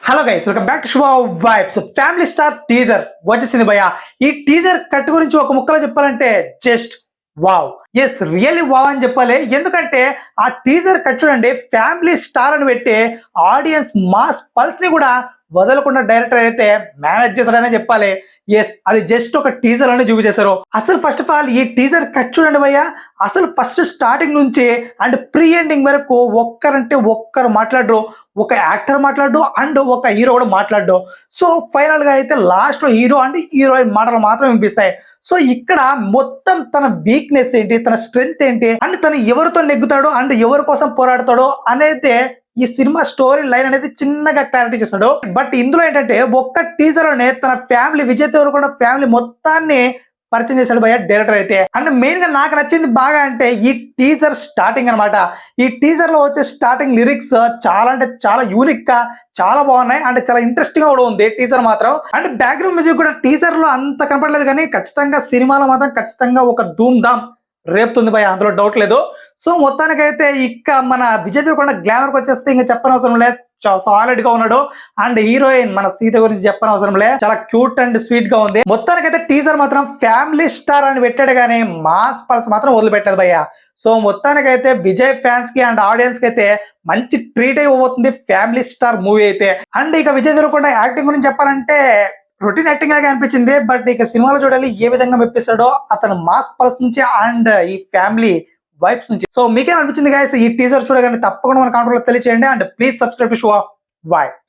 Hello guys, welcome back to Shubha vibes. Family Star teaser వచ్చేసింది భయ్య. ఈ టీజర్ కట్ గురించి ఒక ముక్కలో చెప్పాలంటే just wow. Yes, really wow అని చెప్పాలి. ఎందుకంటే ఆ టీజర్ కట్ చూడండి, ఫ్యామిలీ స్టార్ అని పెట్టి ఆడియన్స్ మాస్ పల్స్ ని కూడా వదలకుండా డైరెక్టర్ అయితే మేనేజ్ చేశాడనే చెప్పాలి. ఎస్, అది జస్ట్ ఒక టీజర్ అని చూపించేశారు. అసలు ఫస్ట్ ఆఫ్ ఆల్ ఈ టీజర్ కట్ చూడండి భయ్య. అసలు ఫస్ట్ స్టార్టింగ్ నుంచి అండ్ ప్రీ ఎండింగ్ వరకు ఒక్కరంటే ఒక్కరు మాట్లాడరు, ఒక యాక్టర్ మాట్లాడు అండ్ ఒక హీరో కూడా మాట్లాడు. సో ఫైనల్ గా అయితే లాస్ట్ లో హీరో అండ్ హీరోయిన్ మాటలు మాత్రం వినిపిస్తాయి. సో ఇక్కడ మొత్తం తన వీక్నెస్ ఏంటి, తన స్ట్రెంగ్త్ ఏంటి అండ్ తను ఎవరితో నెగ్గుతాడో అండ్ ఎవరి కోసం పోరాడతాడో అనేది ఈ సినిమా స్టోరీ లైన్ అనేది చిన్నగా క్లారిటీ చేస్తాడు. బట్ ఇందులో ఏంటంటే ఒక్క టీజర్ లోనే తన ఫ్యామిలీ విజయ్ దేవరకొండ ఫ్యామిలీ మొత్తాన్ని పరిచయం చేశాడు భయ్య డైరెక్టర్ అయితే. అండ్ మెయిన్ గా నాకు నచ్చింది బాగా అంటే ఈ టీజర్ స్టార్టింగ్ అనమాట. ఈ టీజర్ లో వచ్చే స్టార్టింగ్ లిరిక్స్ చాలా అంటే చాలా యూనిక్ గా చాలా బాగున్నాయి అండ్ చాలా ఇంట్రెస్టింగ్ గా కూడా ఉంది టీజర్ మాత్రం. అండ్ బ్యాక్గ్రౌండ్ మ్యూజిక్ కూడా టీజర్ లో అంత కనపడలేదు, కానీ ఖచ్చితంగా సినిమాలో మాత్రం ఖచ్చితంగా ఒక ధూమ్ ధామ్ రేపుతుంది భయ, అందులో డౌట్ లేదు. సో మొత్తానికైతే ఇక మన విజయ్ దేవరకొండ గ్లామర్ వచ్చేస్తే ఇంకా చెప్పనవసరం లేదు, సాలిడ్ గా ఉన్నాడు. అండ్ హీరోయిన్ మన సీత గురించి చెప్పనవసరం లేదు, చాలా క్యూట్ అండ్ స్వీట్ గా ఉంది. మొత్తానికైతే టీజర్ మాత్రం ఫ్యామిలీ స్టార్ అని పెట్టాడు, కానీ మాస్ పల్స్ మాత్రం వదిలిపెట్టదు భయ్య. సో మొత్తానికైతే విజయ్ ఫ్యాన్స్ కి అండ్ ఆడియన్స్ కి అయితే మంచి ట్రీట్ అయిపోతుంది ఫ్యామిలీ స్టార్ మూవీ అయితే. అండ్ ఇక విజయ్ దేవరకొండ యాక్టింగ్ గురించి చెప్పాలంటే రొటీన్ యాక్టింగ్ లాగా అనిపించింది. బట్ ఇక సినిమాలో చూడాలి ఏ విధంగా మెప్పిస్తాడో అతను మాస్ పల్స్ నుంచి అండ్ ఈ ఫ్యామిలీ వైబ్స్ నుంచి. సో మీకేమనిపించింది గాయస్ ఈ టీజర్ చూడగానే తప్పకుండా మన కామెంట్ లో తెలియజేయండి. And please subscribe to Shubha vibes.